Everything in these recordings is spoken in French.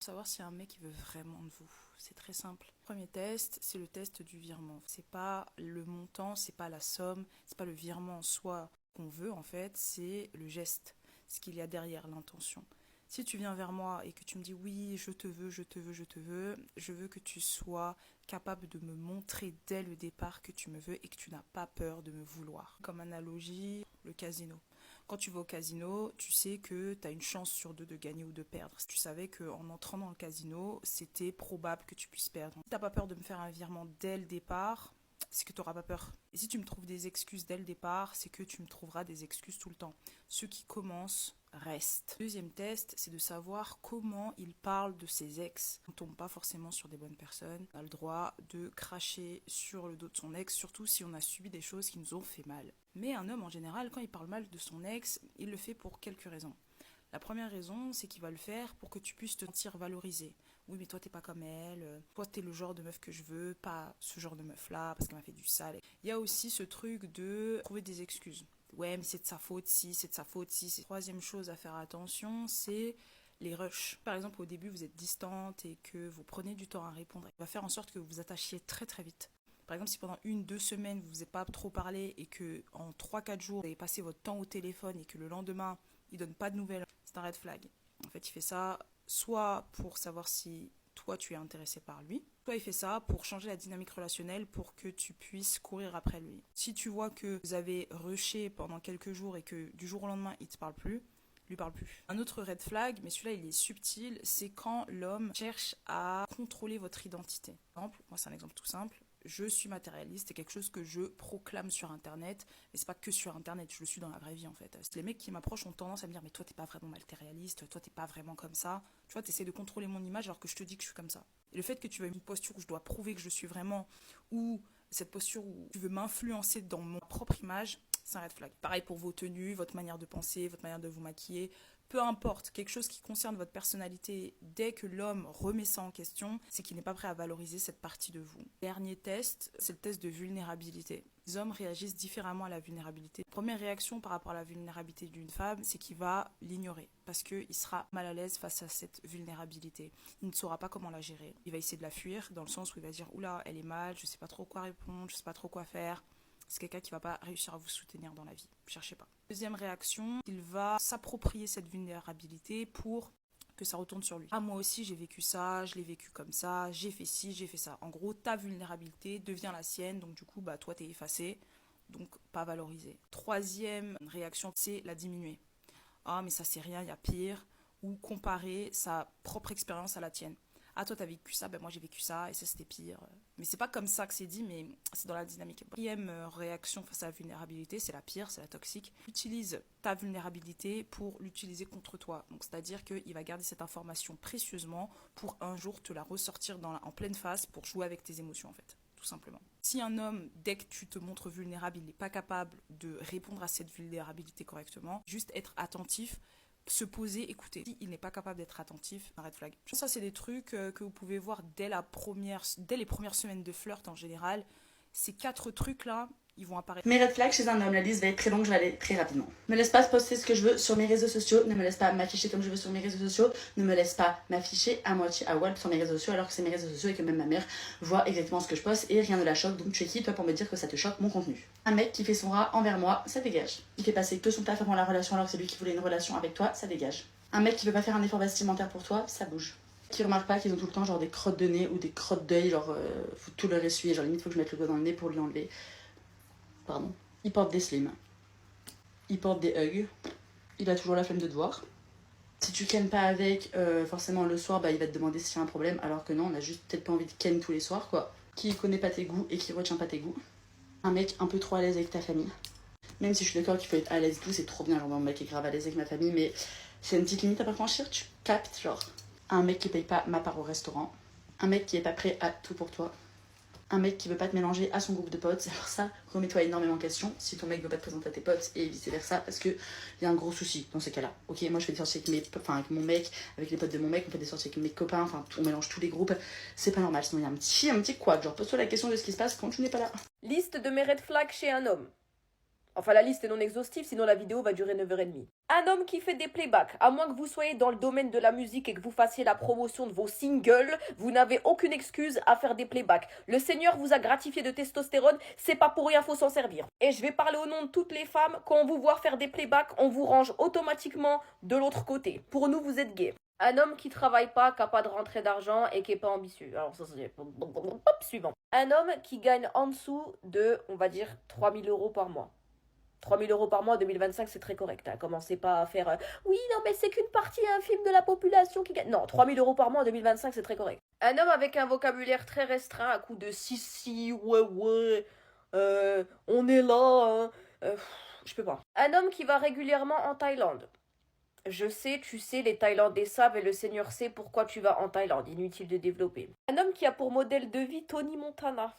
Pour savoir si un mec il veut vraiment de vous, c'est très simple. Premier test, c'est le test du virement. C'est pas le montant, c'est pas la somme, c'est pas le virement en soi qu'on veut en fait, c'est le geste, ce qu'il y a derrière l'intention. Si tu viens vers moi et que tu me dis oui, je te veux, je te veux, je te veux, je veux que tu sois capable de me montrer dès le départ que tu me veux et que tu n'as pas peur de me vouloir. Comme analogie, le casino. Quand tu vas au casino, tu sais que tu as une chance sur deux de gagner ou de perdre. Tu savais qu'en entrant dans le casino, c'était probable que tu puisses perdre. Si tu n'as pas peur de me faire un virement dès le départ, c'est que tu n'auras pas peur. Et si tu me trouves des excuses dès le départ, c'est que tu me trouveras des excuses tout le temps. Ceux qui commencent restent. Deuxième test, c'est de savoir comment il parle de ses ex. On ne tombe pas forcément sur des bonnes personnes. On a le droit de cracher sur le dos de son ex, surtout si on a subi des choses qui nous ont fait mal. Mais un homme, en général, quand il parle mal de son ex, il le fait pour quelques raisons. La première raison, c'est qu'il va le faire pour que tu puisses te sentir valorisé. Oui, mais toi, t'es pas comme elle. Toi, t'es le genre de meuf que je veux, pas ce genre de meuf-là, parce qu'elle m'a fait du sale. Il y a aussi ce truc de trouver des excuses. Ouais, mais c'est de sa faute, si, c'est de sa faute, si. Troisième chose à faire attention, c'est les rushs. Par exemple, au début, vous êtes distante et que vous prenez du temps à répondre. Il va faire en sorte que vous vous attachiez très très vite. Par exemple, si pendant 1, 2 semaines, vous ne vous êtes pas trop parlé et que en 3, 4 jours, vous avez passé votre temps au téléphone et que le lendemain, il donne pas de nouvelles, c'est un red flag. En fait, il fait ça soit pour savoir si toi, tu es intéressé par lui, soit il fait ça pour changer la dynamique relationnelle pour que tu puisses courir après lui. Si tu vois que vous avez rushé pendant quelques jours et que du jour au lendemain, il ne te parle plus, lui parle plus. Un autre red flag, mais celui-là il est subtil, c'est quand l'homme cherche à contrôler votre identité. Par exemple, moi c'est un exemple tout simple, je suis matérialiste, c'est quelque chose que je proclame sur internet, mais c'est pas que sur internet, je le suis dans la vraie vie en fait. Les mecs qui m'approchent ont tendance à me dire mais toi t'es pas vraiment matérialiste, toi t'es pas vraiment comme ça, tu vois, t'essaies de contrôler mon image alors que je te dis que je suis comme ça. Et le fait que tu veux une posture où je dois prouver que je suis vraiment, ou cette posture où tu veux m'influencer dans mon propre image, c'est un red flag. Pareil pour vos tenues, votre manière de penser, votre manière de vous maquiller, peu importe, quelque chose qui concerne votre personnalité, dès que l'homme remet ça en question, c'est qu'il n'est pas prêt à valoriser cette partie de vous. Dernier test, c'est le test de vulnérabilité. Les hommes réagissent différemment à la vulnérabilité. Première réaction par rapport à la vulnérabilité d'une femme, c'est qu'il va l'ignorer parce qu'il sera mal à l'aise face à cette vulnérabilité. Il ne saura pas comment la gérer. Il va essayer de la fuir dans le sens où il va dire oula, elle est mal, je sais pas trop quoi répondre, je sais pas trop quoi faire. C'est quelqu'un qui va pas réussir à vous soutenir dans la vie. Cherchez pas. Deuxième réaction, il va s'approprier cette vulnérabilité pour que ça retourne sur lui. Ah, moi aussi j'ai vécu ça, je l'ai vécu comme ça, j'ai fait ci, j'ai fait ça. En gros, ta vulnérabilité devient la sienne, donc du coup, bah toi t'es effacé, donc pas valorisé. Troisième réaction, c'est la diminuer. Ah, mais ça c'est rien, il y a pire. Ou comparer sa propre expérience à la tienne. Ah, toi t'as vécu ça, ben moi j'ai vécu ça et ça c'était pire. Mais c'est pas comme ça que c'est dit, mais c'est dans la dynamique. Quatrième réaction face à la vulnérabilité, c'est la pire, c'est la toxique. Utilise ta vulnérabilité pour l'utiliser contre toi. Donc c'est-à-dire qu'il va garder cette information précieusement pour un jour te la ressortir en pleine face pour jouer avec tes émotions en fait. Tout simplement. Si un homme, dès que tu te montres vulnérable, il n'est pas capable de répondre à cette vulnérabilité correctement, juste être attentif, se poser, écouter. Si il n'est pas capable d'être attentif, un red flag. Ça, c'est des trucs que vous pouvez voir dès les premières semaines de flirt en général. Ces 4 trucs-là, ils vont apparaître. Mes red flags chez un homme, la liste va être très longue, je vais aller très rapidement. Ne me laisse pas poster ce que je veux sur mes réseaux sociaux, ne me laisse pas m'afficher comme je veux sur mes réseaux sociaux, ne me laisse pas m'afficher à moitié à Walp sur mes réseaux sociaux alors que c'est mes réseaux sociaux et que même ma mère voit exactement ce que je poste et rien ne la choque, donc tu es qui toi pour me dire que ça te choque mon contenu. Un mec qui fait son rat envers moi, ça dégage. Il fait passer que son taf avant la relation alors que c'est lui qui voulait une relation avec toi, ça dégage. Un mec qui veut pas faire un effort vestimentaire pour toi, ça bouge. Qui remarque pas qu'ils ont tout le temps genre des crottes de nez ou des crottes d'œil, genre faut tout leur essuyer, genre limite faut que je mette le doigt dans le nez pour lui enlever. Pardon. Il porte des slims. Il porte des hugs. Il a toujours la flemme de te voir. Si tu kennes pas avec, forcément le soir, bah, il va te demander s'il y a un problème, alors que non, on a juste peut-être pas envie de ken tous les soirs, quoi. Qui connaît pas tes goûts et qui retient pas tes goûts. Un mec un peu trop à l'aise avec ta famille. Même si je suis d'accord qu'il faut être à l'aise et tout, c'est trop bien, genre mon mec est grave à l'aise avec ma famille, mais c'est une petite limite à pas franchir, tu captes, genre. Un mec qui paye pas ma part au restaurant. Un mec qui est pas prêt à tout pour toi. Un mec qui veut pas te mélanger à son groupe de potes, alors ça, remets-toi énormément en question si ton mec veut pas te présenter à tes potes et vice versa, parce que y a un gros souci dans ces cas-là. Ok, moi je fais des sorties avec mon mec, avec les potes de mon mec, on fait des sorties avec mes copains, enfin on mélange tous les groupes, c'est pas normal, sinon il y a un petit quoi, genre pose-toi la question de ce qui se passe quand tu n'es pas là. Liste de mes red flags chez un homme. Enfin, la liste est non exhaustive, sinon la vidéo va durer 9h30. Un homme qui fait des playbacks, à moins que vous soyez dans le domaine de la musique et que vous fassiez la promotion de vos singles, vous n'avez aucune excuse à faire des playbacks. Le Seigneur vous a gratifié de testostérone, c'est pas pour rien, faut s'en servir. Et je vais parler au nom de toutes les femmes, quand on vous voit faire des playbacks, on vous range automatiquement de l'autre côté. Pour nous, vous êtes gays. Un homme qui travaille pas, qui n'a pas de rentrée d'argent et qui est pas ambitieux. Alors ça c'est... Hop, suivant. Un homme qui gagne en dessous de, on va dire, 3000 euros par mois. 3000 euros par mois en 2025, c'est très correct. Hein. Commencez pas à faire oui, non, mais c'est qu'une partie infime de la population qui gagne. Non, 3000 euros par mois en 2025, c'est très correct. Un homme avec un vocabulaire très restreint, à coup de si, ouais, on est là, hein. Je peux pas. Un homme qui va régulièrement en Thaïlande. Je sais, tu sais, les Thaïlandais savent et le Seigneur sait pourquoi tu vas en Thaïlande. Inutile de développer. Un homme qui a pour modèle de vie Tony Montana.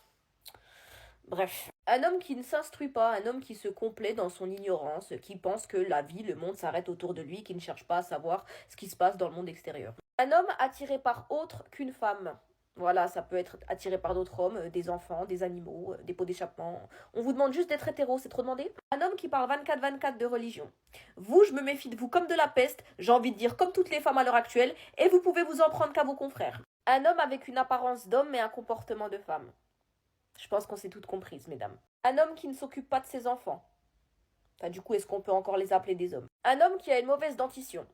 Bref, un homme qui ne s'instruit pas, un homme qui se complaît dans son ignorance, qui pense que la vie, le monde s'arrête autour de lui, qui ne cherche pas à savoir ce qui se passe dans le monde extérieur. Un homme attiré par autre qu'une femme. Voilà, ça peut être attiré par d'autres hommes, des enfants, des animaux, des pots d'échappement. On vous demande juste d'être hétéro, c'est trop demandé. Un homme qui parle 24-24 de religion. Vous, je me méfie de vous comme de la peste, j'ai envie de dire comme toutes les femmes à l'heure actuelle, et vous pouvez vous en prendre qu'à vos confrères. Un homme avec une apparence d'homme mais un comportement de femme. Je pense qu'on s'est toutes comprises, mesdames. Un homme qui ne s'occupe pas de ses enfants. Enfin, du coup, est-ce qu'on peut encore les appeler des hommes? Un homme qui a une mauvaise dentition.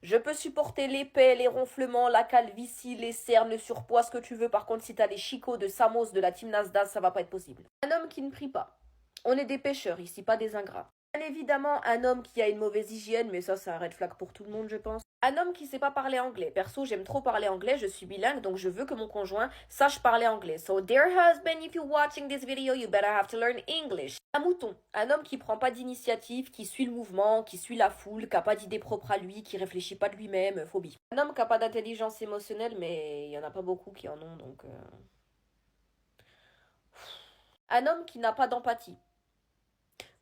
Je peux supporter l'épais, les ronflements, la calvitie, les cernes, le surpoids, ce que tu veux. Par contre, si t'as les chicots de Samos de la team Nasdaq, ça va pas être possible. Un homme qui ne prie pas. On est des pêcheurs ici, pas des ingrats. Bien évidemment, un homme qui a une mauvaise hygiène, mais ça, c'est un red flag pour tout le monde, je pense. Un homme qui sait pas parler anglais. Perso, j'aime trop parler anglais, je suis bilingue, donc je veux que mon conjoint sache parler anglais. So, dear husband, if you're watching this video, you better have to learn English. Un mouton. Un homme qui prend pas d'initiative, qui suit le mouvement, qui suit la foule, qui a pas d'idée propre à lui, qui réfléchit pas de lui-même, phobie. Un homme qui a pas d'intelligence émotionnelle, mais il y en a pas beaucoup qui en ont, donc... Un homme qui n'a pas d'empathie.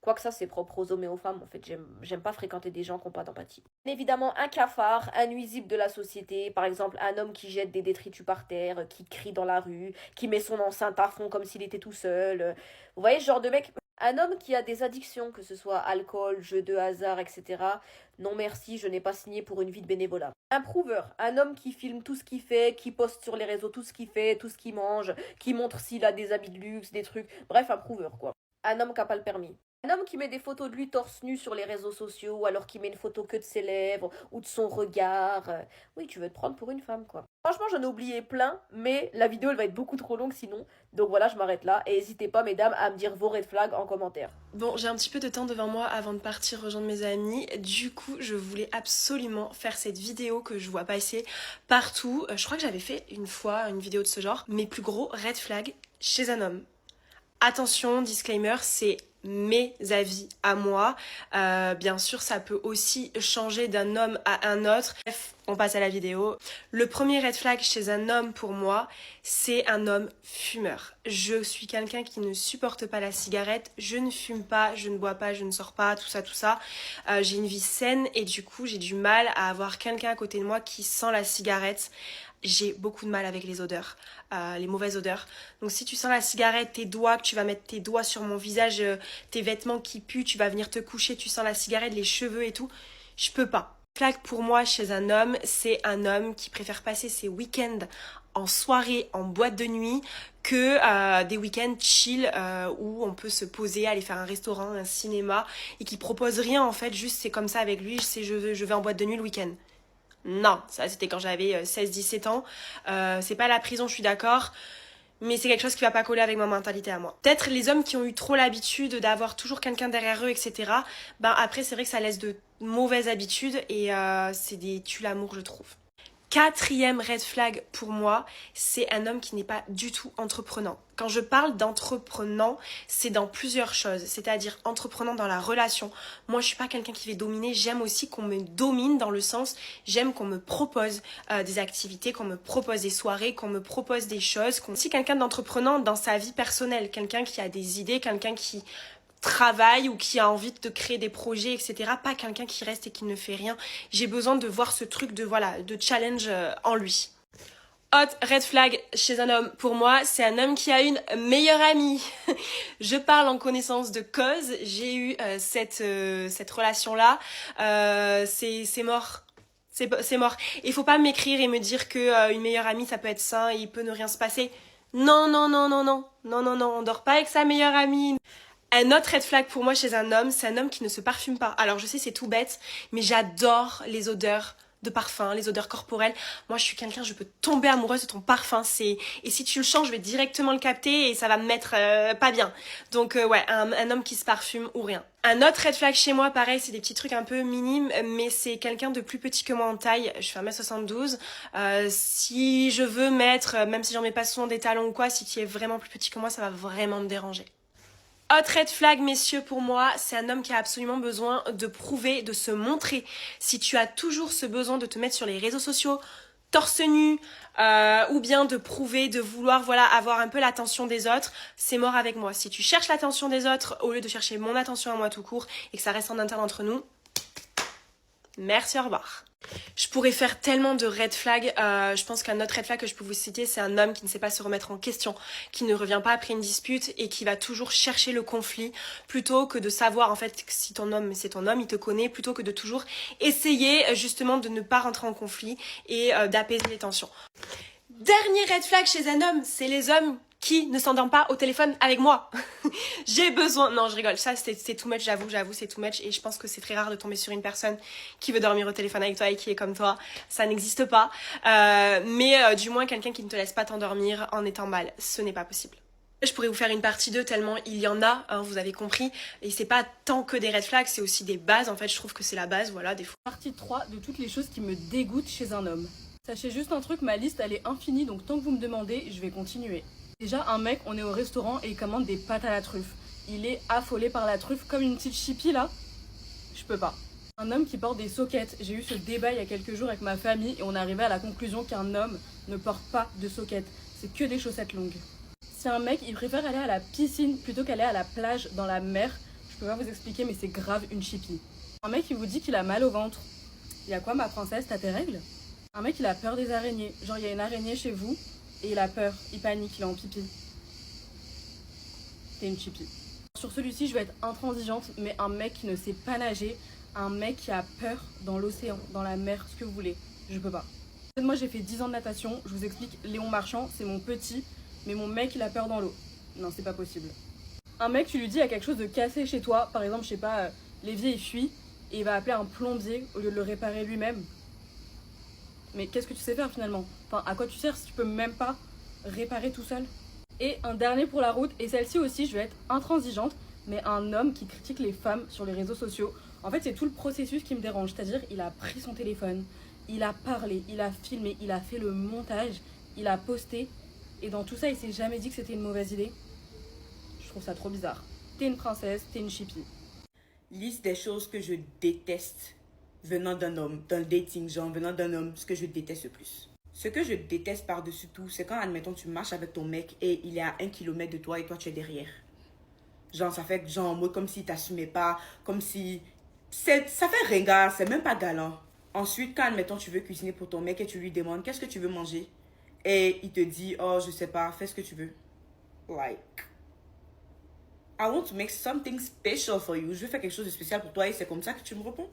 Quoique ça, c'est propre aux hommes et aux femmes. En fait, j'aime pas fréquenter des gens qui n'ont pas d'empathie. Évidemment, un cafard, un nuisible de la société. Par exemple, un homme qui jette des détritus par terre, qui crie dans la rue, qui met son enceinte à fond comme s'il était tout seul. Vous voyez ce genre de mec? Un homme qui a des addictions, que ce soit alcool, jeux de hasard, etc. Non merci, je n'ai pas signé pour une vie de bénévolat. Un prouveur, un homme qui filme tout ce qu'il fait, qui poste sur les réseaux tout ce qu'il fait, tout ce qu'il mange, qui montre s'il a des habits de luxe, des trucs. Bref, un prouveur, quoi. Un homme qui n'a pas le permis. Un homme qui met des photos de lui torse nu sur les réseaux sociaux, ou alors qui met une photo que de ses lèvres, ou de son regard. Oui, tu veux te prendre pour une femme, quoi. Franchement, j'en ai oublié plein, mais la vidéo, elle va être beaucoup trop longue sinon. Donc voilà, je m'arrête là. Et n'hésitez pas, mesdames, à me dire vos red flags en commentaire. Bon, j'ai un petit peu de temps devant moi avant de partir rejoindre mes amis. Du coup, je voulais absolument faire cette vidéo que je vois passer partout. Je crois que j'avais fait une fois une vidéo de ce genre. Mes plus gros red flags chez un homme. Attention, disclaimer, c'est mes avis à moi. Bien sûr, ça peut aussi changer d'un homme à un autre. Bref, on passe à la vidéo. Le premier red flag chez un homme pour moi, c'est un homme fumeur. Je suis quelqu'un qui ne supporte pas la cigarette. Je ne fume pas, je ne bois pas, je ne sors pas, tout ça, tout ça. J'ai une vie saine et du coup, j'ai du mal à avoir quelqu'un à côté de moi qui sent la cigarette. J'ai beaucoup de mal avec les odeurs, les mauvaises odeurs. Donc si tu sens la cigarette, tes doigts, que tu vas mettre tes doigts sur mon visage, tes vêtements qui puent, tu vas venir te coucher, tu sens la cigarette, les cheveux et tout, je peux pas. Flag pour moi chez un homme, c'est un homme qui préfère passer ses week-ends en soirée, en boîte de nuit, que des week-ends chill où on peut se poser, aller faire un restaurant, un cinéma, et qui propose rien en fait, juste c'est comme ça avec lui, je vais en boîte de nuit le week-end. Non, ça c'était quand j'avais 16-17 ans. C'est pas la prison, je suis d'accord. Mais c'est quelque chose qui va pas coller avec ma mentalité à moi. Peut-être les hommes qui ont eu trop l'habitude d'avoir toujours quelqu'un derrière eux, etc. Ben après c'est vrai que ça laisse de mauvaises habitudes et c'est des tue-l'amour je trouve. Quatrième red flag pour moi, c'est un homme qui n'est pas du tout entreprenant. Quand je parle d'entreprenant, c'est dans plusieurs choses, c'est-à-dire entreprenant dans la relation. Moi, je suis pas quelqu'un qui va dominer, j'aime aussi qu'on me domine dans le sens, j'aime qu'on me propose des activités, qu'on me propose des soirées, qu'on me propose des choses. Aussi quelqu'un d'entreprenant dans sa vie personnelle, quelqu'un qui a des idées, quelqu'un qui travaille ou qui a envie de créer des projets, etc. Pas quelqu'un qui reste et qui ne fait rien. J'ai besoin de voir ce truc de challenge en lui. Hot red flag chez un homme, pour moi, c'est un homme qui a une meilleure amie. Je parle en connaissance de cause, j'ai eu cette relation-là, c'est mort. C'est mort. Il faut pas m'écrire et me dire que une meilleure amie, ça peut être sain et il peut ne rien se passer. Non, non, non, non, non, non, non, non, on dort pas avec sa meilleure amie. Un autre red flag pour moi chez un homme, c'est un homme qui ne se parfume pas. Alors je sais, c'est tout bête, mais j'adore les odeurs de parfum, les odeurs corporelles. Moi, je suis quelqu'un, je peux tomber amoureuse de ton parfum. Et si tu le changes, je vais directement le capter et ça va me mettre pas bien. Donc ouais, un homme qui se parfume ou rien. Un autre red flag chez moi, pareil, c'est des petits trucs un peu minimes, mais c'est quelqu'un de plus petit que moi en taille. Je fais 1m72. Si je veux mettre, même si j'en mets pas souvent des talons ou quoi, si tu es vraiment plus petit que moi, ça va vraiment me déranger. Hot red flag, messieurs, pour moi, c'est un homme qui a absolument besoin de prouver, de se montrer. Si tu as toujours ce besoin de te mettre sur les réseaux sociaux, torse nu, ou bien de prouver, de vouloir avoir un peu l'attention des autres, c'est mort avec moi. Si tu cherches l'attention des autres au lieu de chercher mon attention à moi tout court et que ça reste en interne entre nous, merci, au revoir. Je pourrais faire tellement de red flags. Je pense qu'un autre red flag que je peux vous citer, c'est un homme qui ne sait pas se remettre en question, qui ne revient pas après une dispute et qui va toujours chercher le conflit plutôt que de savoir en fait si ton homme c'est ton homme, il te connaît, plutôt que de toujours essayer justement de ne pas rentrer en conflit et d'apaiser les tensions. Dernier red flag chez un homme, c'est les hommes qui ne s'endorment pas au téléphone avec moi. J'ai besoin... Non, je rigole. Ça, c'est too much, j'avoue, c'est too much. Et je pense que c'est très rare de tomber sur une personne qui veut dormir au téléphone avec toi et qui est comme toi. Ça n'existe pas. Mais du moins, quelqu'un qui ne te laisse pas t'endormir en étant mal. Ce n'est pas possible. Je pourrais vous faire une partie 2 tellement il y en a, hein, vous avez compris. Et c'est pas tant que des red flags, c'est aussi des bases. En fait, je trouve que c'est la base, voilà, des fois. Partie 3 de toutes les choses qui me dégoûtent chez un homme. Sachez juste un truc, ma liste elle est infinie, donc tant que vous me demandez, je vais continuer. Déjà, un mec, on est au restaurant et il commande des pâtes à la truffe. Il est affolé par la truffe comme une petite chipie là. Je peux pas. Un homme qui porte des soquettes. J'ai eu ce débat il y a quelques jours avec ma famille et on est arrivé à la conclusion qu'un homme ne porte pas de soquettes. C'est que des chaussettes longues. Si un mec, il préfère aller à la piscine plutôt qu'aller à la plage dans la mer, je peux pas vous expliquer mais c'est grave une chipie. Un mec, il vous dit qu'il a mal au ventre. Il y a quoi ma princesse, t'as tes règles? Un mec, il a peur des araignées. Genre, il y a une araignée chez vous et il a peur, il panique, il est en pipi. T'es une chipie. Sur celui-ci, je vais être intransigeante, mais un mec qui ne sait pas nager, un mec qui a peur dans l'océan, dans la mer, ce que vous voulez, je peux pas. Moi, j'ai fait 10 ans de natation, je vous explique, Léon Marchand, c'est mon petit, mais mon mec, il a peur dans l'eau. Non, c'est pas possible. Un mec, tu lui dis, il y a quelque chose de cassé chez toi, par exemple, je sais pas, l'évier, il fuit, et il va appeler un plombier au lieu de le réparer lui-même. Mais qu'est-ce que tu sais faire finalement? Enfin, à quoi tu sers si tu peux même pas réparer tout seul? Et un dernier pour la route, et celle-ci aussi, je vais être intransigeante, mais un homme qui critique les femmes sur les réseaux sociaux. En fait, c'est tout le processus qui me dérange, c'est-à-dire il a pris son téléphone, il a parlé, il a filmé, il a fait le montage, il a posté, et dans tout ça, il s'est jamais dit que c'était une mauvaise idée. Je trouve ça trop bizarre. T'es une princesse, t'es une chipie. Liste des choses que je déteste venant d'un homme, dans le dating, genre venant d'un homme, ce que je déteste le plus. Ce que je déteste par-dessus tout, c'est quand, admettons, tu marches avec ton mec et il est à 1 kilomètre de toi et toi tu es derrière. Genre, ça fait genre en mode comme s'il t'assumait pas, comme si... Ça fait ringard, c'est même pas galant. Ensuite, quand, admettons, tu veux cuisiner pour ton mec et tu lui demandes qu'est-ce que tu veux manger et il te dit, oh, je sais pas, fais ce que tu veux. Like... I want to make something special for you. Je veux faire quelque chose de spécial pour toi et c'est comme ça que tu me réponds.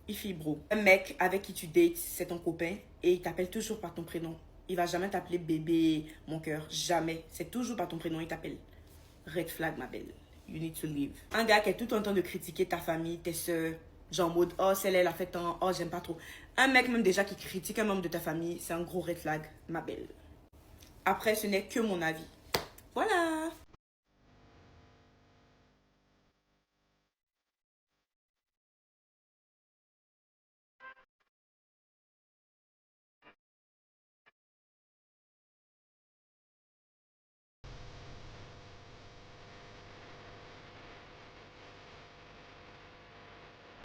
Ifi bro. Un mec avec qui tu dates, c'est ton copain et il t'appelle toujours par ton prénom. Il va jamais t'appeler bébé, mon cœur. Jamais. C'est toujours par ton prénom, il t'appelle. Red flag, ma belle. You need to leave. Un gars qui est tout le temps de critiquer ta famille, tes soeurs, genre en mode, oh, celle-là, elle a fait tant, oh, j'aime pas trop. Un mec même déjà qui critique un membre de ta famille, c'est un gros red flag, ma belle. Après, ce n'est que mon avis. Voilà.